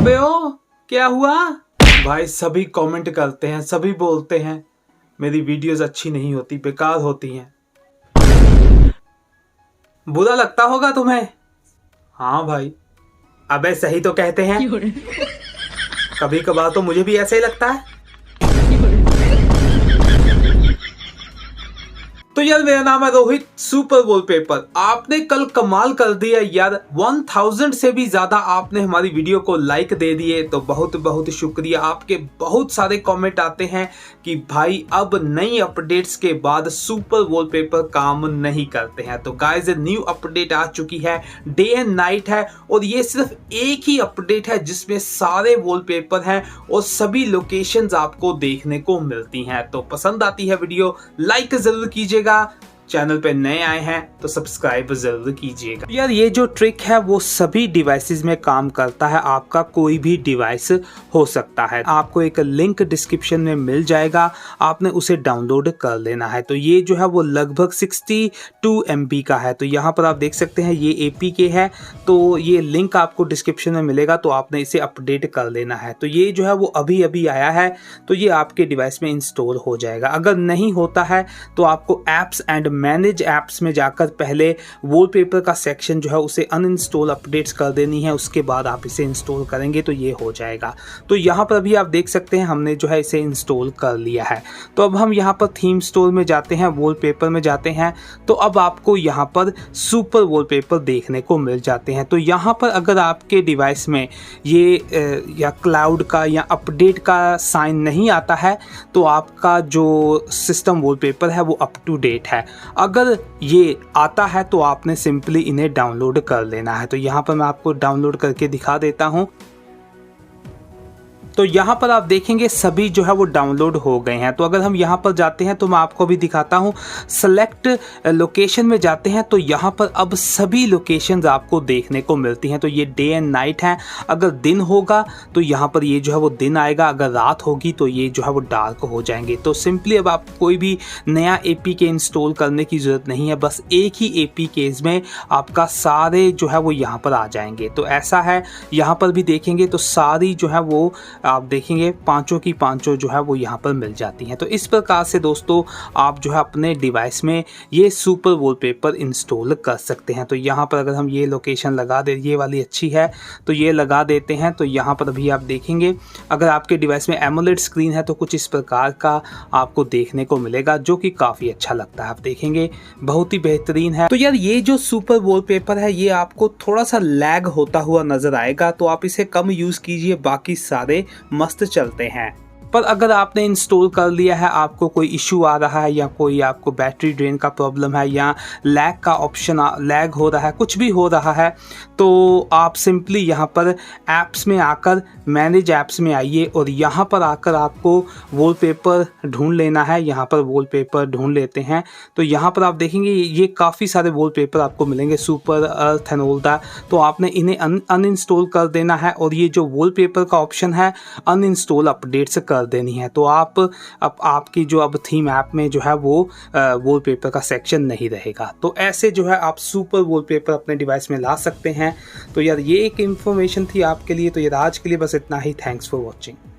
अबे ओ क्या हुआ भाई? सभी कमेंट करते हैं, सभी बोलते हैं मेरी वीडियोस अच्छी नहीं होती, बेकार होती हैं। बुरा लगता होगा तुम्हें? हाँ भाई, अबे सही तो कहते हैं। कभी कभार तो मुझे भी ऐसा ही लगता है। तो यार मेरा नाम है रोहित सुपर वॉलपेपर। आपने कल कमाल कर दिया यार, 1000 से भी ज्यादा आपने हमारी वीडियो को लाइक दे दिए, तो बहुत बहुत शुक्रिया। आपके बहुत सारे कमेंट आते हैं कि भाई अब नई अपडेट्स के बाद सुपर वॉलपेपर काम नहीं करते हैं। तो गाइस न्यू अपडेट आ चुकी है, डे एंड नाइट है, और ये सिर्फ एक ही अपडेट है जिसमें सारे वॉलपेपर हैं और सभी लोकेशंस आपको देखने को मिलती हैं। तो पसंद आती है वीडियो, लाइक जरूर कीजिएगा। चैनल पे नए आए हैं तो सब्सक्राइब जरूर कीजिएगा। यार ये जो ट्रिक है वो सभी डिवाइसेस में काम करता है, आपका कोई भी डिवाइस हो सकता है। आपको एक लिंक डिस्क्रिप्शन में मिल जाएगा, आपने उसे डाउनलोड कर लेना है। तो ये जो है वो लगभग 62 MB का है। तो यहाँ पर आप देख सकते हैं ये APK है, तो ये लिंक आपको डिस्क्रिप्शन में मिलेगा, तो आपने इसे अपडेट कर लेना है। तो ये जो है वो अभी अभी आया है, तो ये आपके डिवाइस में इंस्टॉल हो जाएगा। अगर नहीं होता है तो आपको एप्स एंड मैनेज एप्स में जाकर पहले वॉलपेपर का सेक्शन जो है उसे अनइंस्टॉल अपडेट्स कर देनी है, उसके बाद आप इसे इंस्टॉल करेंगे तो ये हो जाएगा। तो यहाँ पर अभी आप देख सकते हैं हमने जो है इसे इंस्टॉल कर लिया है। तो अब हम यहाँ पर थीम स्टोर में जाते हैं, वॉलपेपर में जाते हैं, तो अब आपको यहाँ पर सुपर वॉलपेपर देखने को मिल जाते हैं। तो यहाँ पर अगर आपके डिवाइस में ये या क्लाउड का या अपडेट का साइन नहीं आता है तो आपका जो सिस्टम वॉलपेपर है वो अप टू डेट है। अगर ये आता है तो आपने सिंपली इन्हें डाउनलोड कर लेना है। तो यहाँ पर मैं आपको डाउनलोड करके दिखा देता हूँ। तो यहाँ पर आप देखेंगे सभी जो है वो डाउनलोड हो गए हैं। तो अगर हम यहाँ पर जाते हैं तो मैं आपको भी दिखाता हूँ, सेलेक्ट लोकेशन में जाते हैं तो यहाँ पर अब सभी लोकेशंस आपको देखने को मिलती हैं। तो ये डे एंड नाइट है, अगर दिन होगा तो यहाँ पर ये जो है वो दिन आएगा, अगर रात होगी तो ये जो है वो डार्क हो जाएंगे। तो सिंपली अब आप कोई भी नया APK इंस्टॉल करने की ज़रूरत नहीं है, बस एक ही APKs में आपका सारे जो है वो यहाँ पर आ जाएंगे। तो ऐसा है, यहाँ पर भी देखेंगे तो सारी जो है वो आप देखेंगे पांचों की पांचों जो है वो यहाँ पर मिल जाती हैं। तो इस प्रकार से दोस्तों आप जो है अपने डिवाइस में ये सुपर वॉलपेपर इंस्टॉल कर सकते हैं। तो यहाँ पर अगर हम ये लोकेशन लगा दे, ये वाली अच्छी है तो ये लगा देते हैं। तो यहाँ पर अभी आप देखेंगे अगर आपके डिवाइस में एमोलेड स्क्रीन है तो कुछ इस प्रकार का आपको देखने को मिलेगा, जो कि काफ़ी अच्छा लगता है। आप देखेंगे बहुत ही बेहतरीन है। तो यार ये जो सुपर वॉलपेपर है ये आपको थोड़ा सा लैग होता हुआ नजर आएगा, तो आप इसे कम यूज़ कीजिए, बाकी सारे मस्त चलते हैं। पर अगर आपने इंस्टॉल कर लिया है, आपको कोई इशू आ रहा है या कोई आपको बैटरी ड्रेन का प्रॉब्लम है या लैग का ऑप्शन लैग हो रहा है, कुछ भी हो रहा है, तो आप सिंपली यहाँ पर ऐप्स में आकर मैनेज ऐप्स में आइए और यहाँ पर आकर आपको वॉलपेपर ढूंढ लेना है। यहाँ पर वॉलपेपर ढूंढ लेते हैं तो यहाँ पर आप देखेंगे ये काफ़ी सारे वॉलपेपर आपको मिलेंगे, super earth and all that. तो आपने इन्हें अनइंस्टॉल कर देना है और ये जो वॉलपेपर का ऑप्शन है अनइंस्टॉल अपडेट्स कर देनी है। तो आप अब आपकी जो अब थीम ऐप में जो है वो वॉलपेपर का सेक्शन नहीं रहेगा। तो ऐसे जो है आप सुपर वॉलपेपर अपने डिवाइस में ला सकते हैं। तो यार ये एक इन्फॉर्मेशन थी आपके लिए। तो यार आज के लिए बस इतना ही। Thanks for watching.